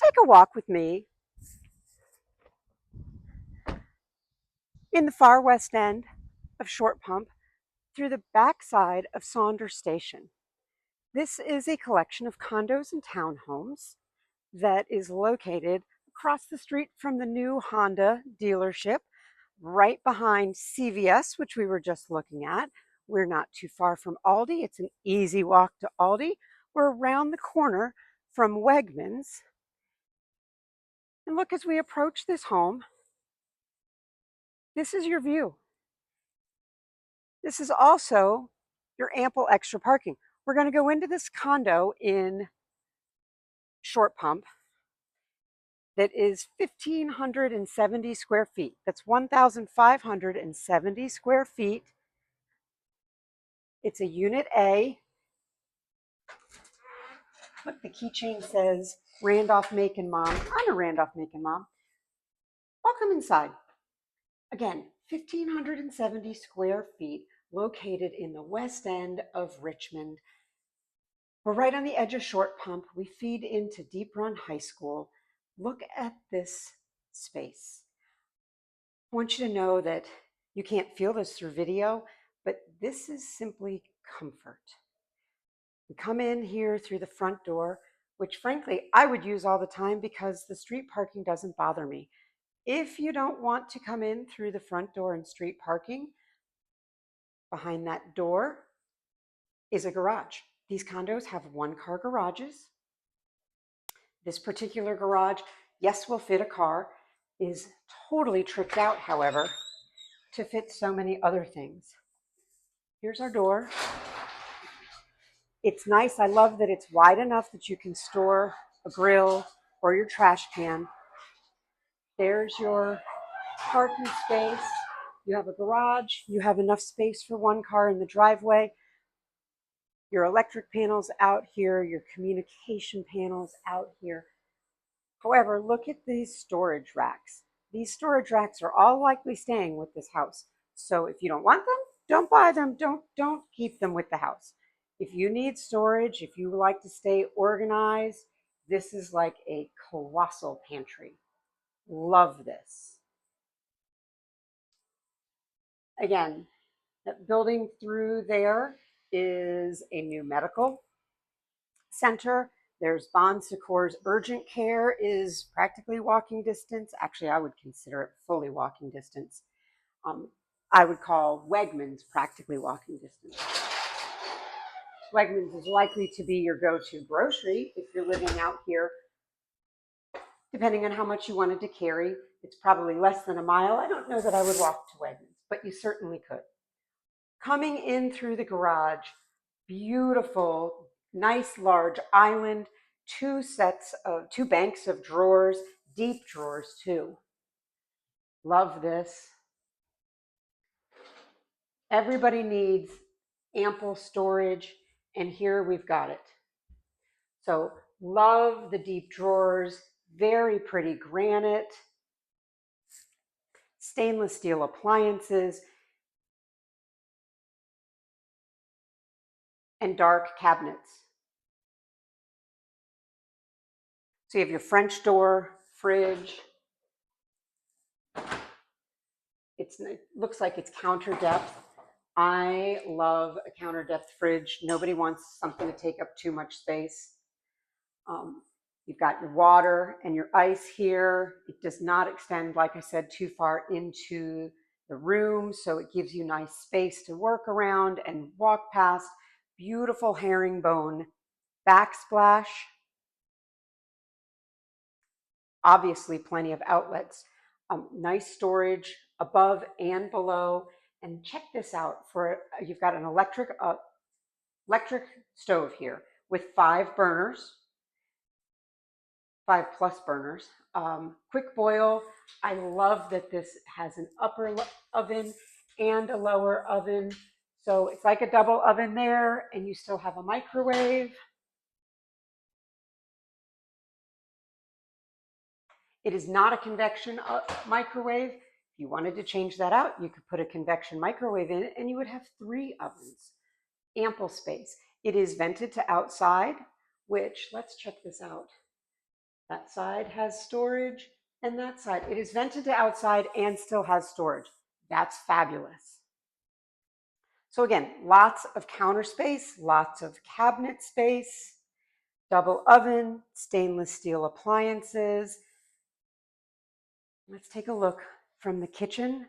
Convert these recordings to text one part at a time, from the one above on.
take a walk with me in the far west end of Short Pump through the backside of Saunders Station. This is a collection of condos and townhomes that is located across the street from the new Honda dealership, right behind CVS, which we were just looking at. We're not too far from Aldi. It's an easy walk to Aldi. We're around the corner from Wegmans. And look, as we approach this home, this is your view. This is also your ample extra parking. We're going to go into this condo in Short Pump that is 1,570 square feet. That's 1,570 square feet. It's a Unit A. Look, the keychain says Randolph Make and Mom. I'm a Randolph Make and Mom. Welcome inside. Again, 1,570 square feet, located in the west end of Richmond. We're right on the edge of Short Pump. We feed into Deep Run High School. Look at this space. I want you to know that you can't feel this through video, but this is simply comfort. We come in here through the front door, which frankly I would use all the time because the street parking doesn't bother me. If you don't want to come in through the front door and street parking, behind that door is a garage. These condos have one-car garages. This particular garage, yes, will fit a car, is totally tricked out, however, to fit so many other things. Here's our door. It's nice. I love that it's wide enough that you can store a grill or your trash can. There's your parking space. You have a garage. You have enough space for one car in the driveway. Your electric panels out here, your communication panels out here. However, look at these storage racks. These storage racks are all likely staying with this house. So if you don't want them, don't buy them. Don't keep them with the house. If you need storage, if you like to stay organized, this is like a colossal pantry. Love this. Again, that building through there is a new medical center. There's Bon Secours Urgent Care is practically walking distance. Actually, I would consider it fully walking distance. I would call Wegmans practically walking distance. Wegmans is likely to be your go-to grocery if you're living out here. Depending on how much you wanted to carry, it's probably less than a mile. I don't know that I would walk to Wegmans, but you certainly could. Coming in through the garage, beautiful, nice large island, two banks of drawers, deep drawers too. Love this. Everybody needs ample storage, and here we've got it. So love the deep drawers, very pretty granite, stainless steel appliances, and dark cabinets. So you have your French door, fridge. It looks like it's counter depth. I love a counter depth fridge. Nobody wants something to take up too much space. You've got your water and your ice here. It does not extend, like I said, too far into the room, so it gives you nice space to work around and walk past. Beautiful herringbone backsplash. Obviously, plenty of outlets. Nice storage above and below. And check this out. You've got an electric stove here with 5 burners. 5+ burners. Quick boil. I love that this has an upper oven and a lower oven. So it's like a double oven there, and you still have a microwave. It is not a convection microwave. If you wanted to change that out, you could put a convection microwave in it, and you would have 3 ovens. Ample space. It is vented to outside, which, let's check this out. That side has storage, and that side, it is vented to outside and still has storage. That's fabulous. So again, lots of counter space, lots of cabinet space, double oven, stainless steel appliances. Let's take a look from the kitchen,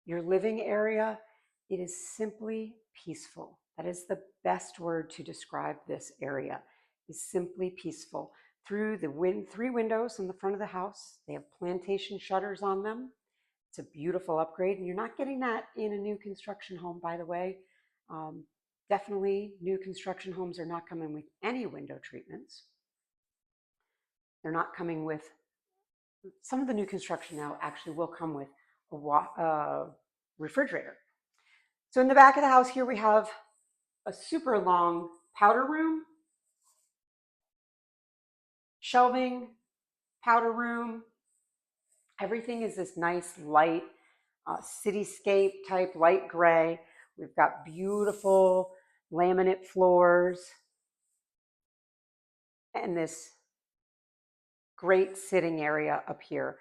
your living area. It is simply peaceful. That is the best word to describe this area, is simply peaceful. Through the 3 windows in the front of the house, they have plantation shutters on them. It's a beautiful upgrade, and you're not getting that in a new construction home, by the way. Definitely, new construction homes are not coming with any window treatments. They're not coming with, some of the new construction now actually will come with a refrigerator. So in the back of the house here, we have a super long powder room, shelving, powder room. Everything is this nice light cityscape type light gray. We've got beautiful laminate floors and this great sitting area up here.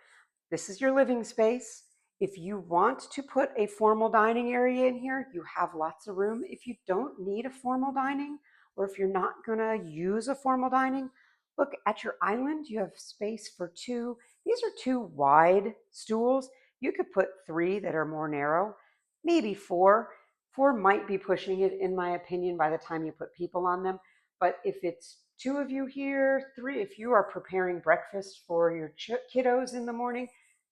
This is your living space. If you want to put a formal dining area in here, you have lots of room. If you don't need a formal dining, or if you're not gonna use a formal dining, look at your island, you have space for 2. These are 2 wide stools. You could put 3 that are more narrow, maybe 4. 4 might be pushing it, in my opinion, by the time you put people on them. But if it's 2 of you here, 3, if you are preparing breakfast for your kiddos in the morning,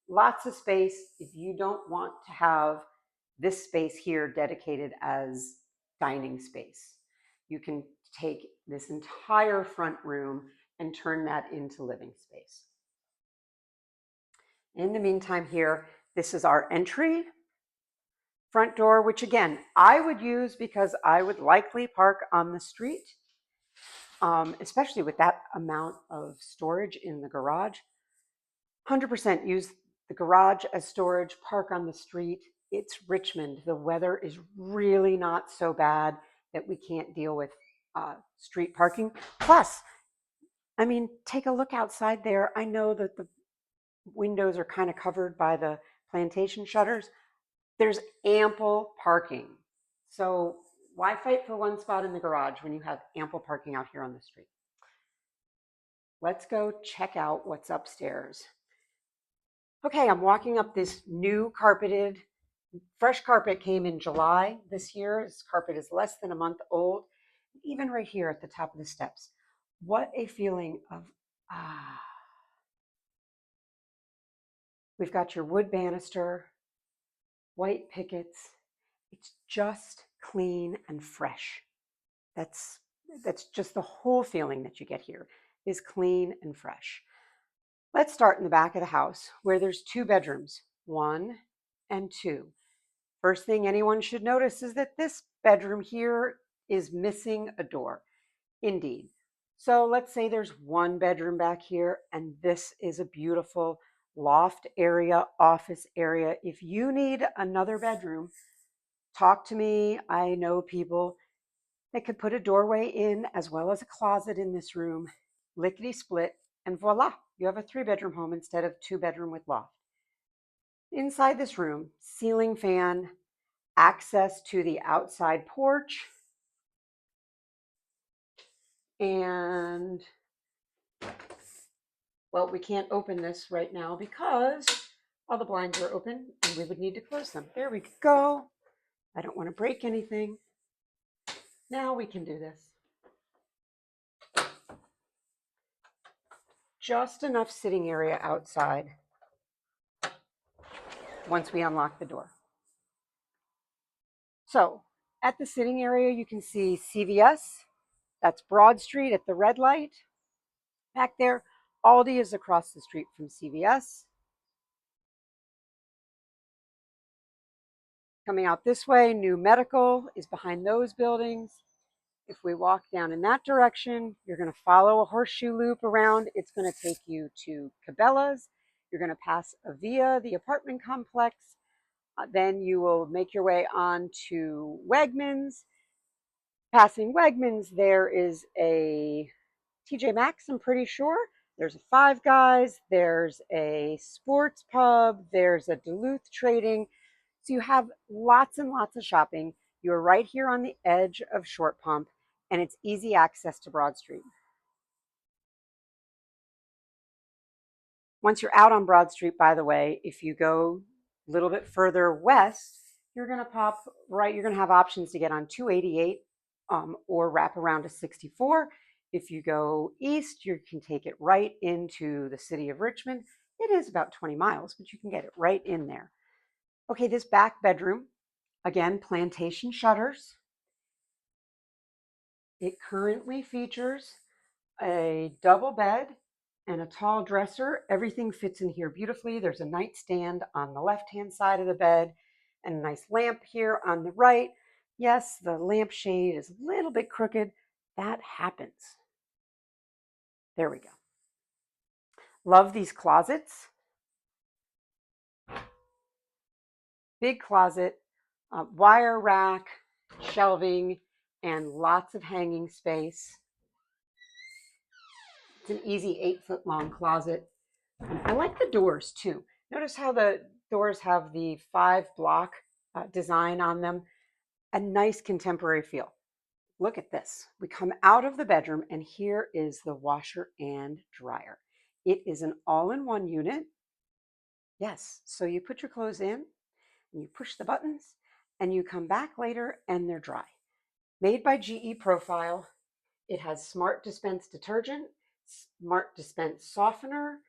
lots of space. If you don't want to have this space here dedicated as dining space, you can take this entire front room and turn that into living space. In the meantime here, this is our entry front door, which again, I would use because I would likely park on the street, especially with that amount of storage in the garage. 100% use the garage as storage, park on the street. It's Richmond. The weather is really not so bad that we can't deal with street parking. Plus, I mean, take a look outside there. I know that the windows are kind of covered by the plantation shutters. There's ample parking. So why fight for one spot in the garage when you have ample parking out here on the street? Let's go check out what's upstairs. Okay, I'm walking up this new carpeted, fresh carpet came in July this year. This carpet is less than a month old. Even right here at the top of the steps. What a feeling of, ah. We've got your wood banister, white pickets. It's just clean and fresh. That's just the whole feeling that you get here is clean and fresh. Let's start in the back of the house where there's 2 bedrooms, 1 and 2. First thing anyone should notice is that this bedroom here is missing a door. Indeed. So let's say there's 1 bedroom back here, and this is a beautiful loft area, office area. If you need another bedroom, talk to me. I know people that could put a doorway in as well as a closet in this room, lickety split, and voila, you have a 3-bedroom home instead of 2-bedroom with loft. Inside this room, ceiling fan, access to the outside porch, and well, we can't open this right now because all the blinds are open and we would need to close them. There we go. I don't want to break anything. Now we can do this. Just enough sitting area outside once we unlock the door. So at the sitting area, you can see CVS. That's Broad Street at the red light. Back there, Aldi is across the street from CVS. Coming out this way, New Medical is behind those buildings. If we walk down in that direction, you're going to follow a horseshoe loop around. It's going to take you to Cabela's. You're going to pass Avia, the apartment complex. Then you will make your way on to Wegmans. Passing Wegmans, there is a TJ Maxx, I'm pretty sure. There's a Five Guys, there's a sports pub, there's a Duluth Trading. So you have lots and lots of shopping. You're right here on the edge of Short Pump, and it's easy access to Broad Street. Once you're out on Broad Street, by the way, if you go a little bit further west, you're going to pop right, you're going to have options to get on 288 or wrap around to 64. If you go east, you can take it right into the city of Richmond. It is about 20 miles, but you can get it right in there. Okay, this back bedroom, again, plantation shutters. It currently features a double bed and a tall dresser. Everything fits in here beautifully. There's a nightstand on the left-hand side of the bed and a nice lamp here on the right. Yes, the lampshade is a little bit crooked. That happens. There we go. Love these closets. Big closet, wire rack, shelving, and lots of hanging space. It's an easy 8-foot long closet. I like the doors too. Notice how the doors have the 5-block design on them. A nice contemporary feel. Look at this. We come out of the bedroom and here is the washer and dryer. It is an all-in-one unit. Yes, so you put your clothes in and you push the buttons and you come back later and they're dry. Made by GE Profile. It has smart dispense detergent, smart dispense softener.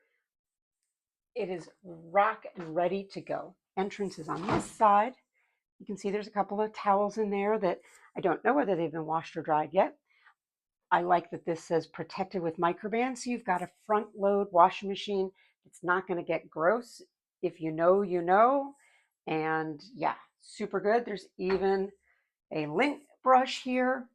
It is rock and ready to go. Entrance is on this side. You can see there's a couple of towels in there that I don't know whether they've been washed or dried yet. I like that this says protected with microban. So you've got a front load washing machine. It's not going to get gross. If you know, you know. And yeah, super good. There's even a lint brush here.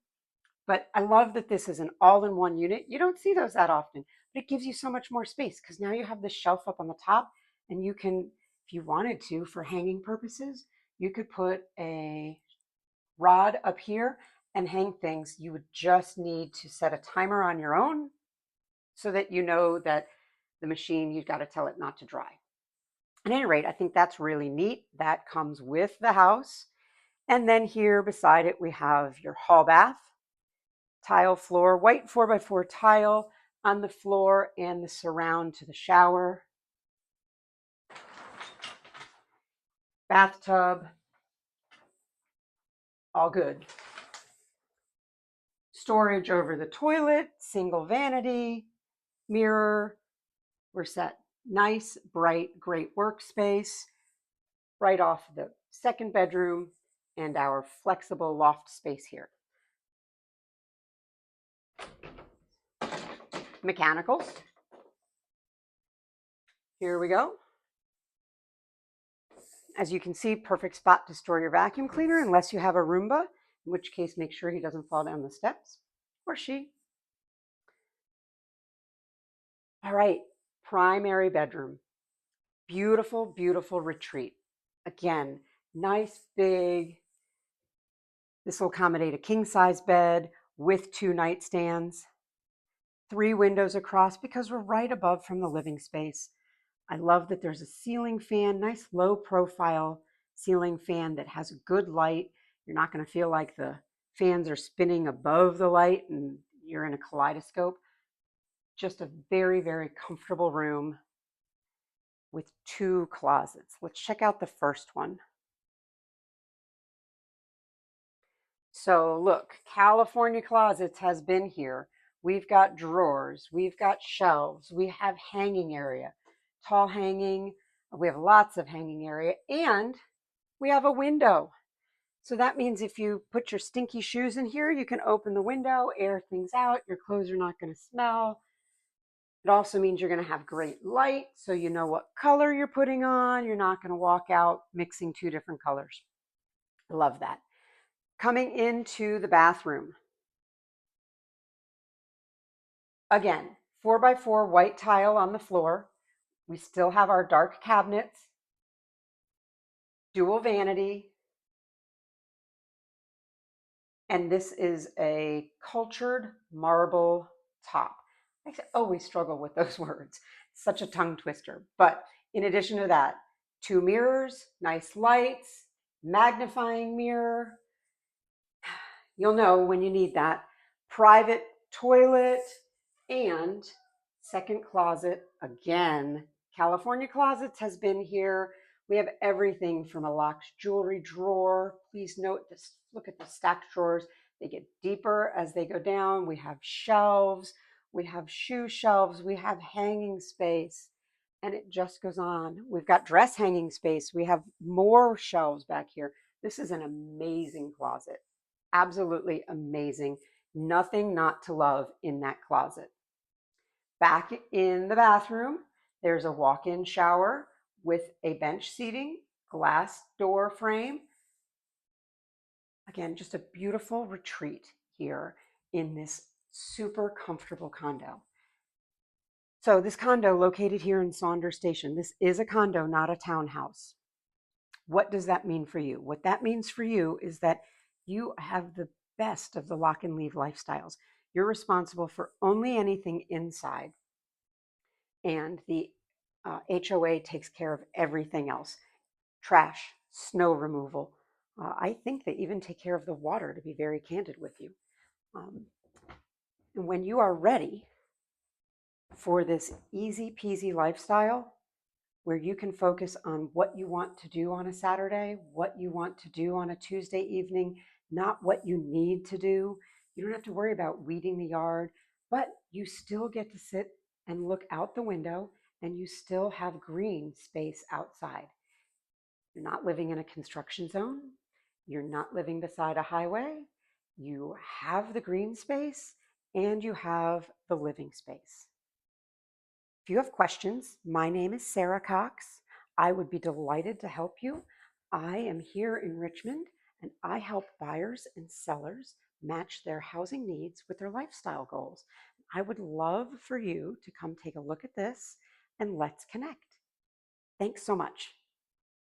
But I love that this is an all-in-one unit. You don't see those that often, but it gives you so much more space because now you have this shelf up on the top and you can, if you wanted to, for hanging purposes, you could put a rod up here and hang things. You would just need to set a timer on your own so that you know that the machine, you've got to tell it not to dry. At any rate, I think that's really neat. That comes with the house. And then here beside it, we have your hall bath. Tile floor, white 4x4 tile on the floor and the surround to the shower. Bathtub, all good. Storage over the toilet, single vanity, mirror. We're set. Nice, bright, great workspace right off the second bedroom and our flexible loft space here. Mechanicals. Here we go. As you can see, perfect spot to store your vacuum cleaner unless you have a Roomba, in which case make sure he doesn't fall down the steps, or she. All right, primary bedroom. Beautiful, beautiful retreat. Again, nice big. This will accommodate a king-size bed with 2 nightstands. 3 windows across because we're right above from the living space. I love that there's a ceiling fan, nice low profile ceiling fan that has good light. You're not going to feel like the fans are spinning above the light and you're in a kaleidoscope. Just a very, very comfortable room with 2 closets. Let's check out the first one. So look, California Closets has been here. We've got drawers, we've got shelves, we have hanging area, tall hanging, we have lots of hanging area, and we have a window. So that means if you put your stinky shoes in here, you can open the window, air things out, your clothes are not going to smell. It also means you're going to have great light, so you know what color you're putting on. You're not going to walk out mixing 2 different colors. Love that. Coming into the bathroom. Again, 4x4 white tile on the floor. We still have our dark cabinets, dual vanity, and this is a cultured marble top. I always struggle with those words. Such a tongue twister. But in addition to that, 2 mirrors, nice lights, magnifying mirror. You'll know when you need that. Private toilet and second closet again. California Closets has been here. We have everything from a locked jewelry drawer. Please note this, look at the stacked drawers. They get deeper as they go down. We have shelves, we have shoe shelves, we have hanging space, and it just goes on. We've got dress hanging space. We have more shelves back here. This is an amazing closet. Absolutely amazing. Nothing not to love in that closet. Back in the bathroom, there's a walk-in shower with a bench seating, glass door frame. Again, just a beautiful retreat here in this super comfortable condo. So this condo located here in Saunders Station, this is a condo, not a townhouse. What does that mean for you? What that means for you is that you have the best of the lock and leave lifestyles. You're responsible for only anything inside, and the HOA takes care of everything else. Trash, snow removal. I think they even take care of the water, to be very candid with you. And when you are ready for this easy peasy lifestyle, where you can focus on what you want to do on a Saturday, what you want to do on a Tuesday evening, not what you need to do. You don't have to worry about weeding the yard, but you still get to sit and look out the window, and you still have green space outside. You're not living in a construction zone. You're not living beside a highway. You have the green space and you have the living space. If you have questions, my name is Sarah Cox. I would be delighted to help you. I am here in Richmond, and I help buyers and sellers match their housing needs with their lifestyle goals. I would love for you to come take a look at this and let's connect. Thanks so much.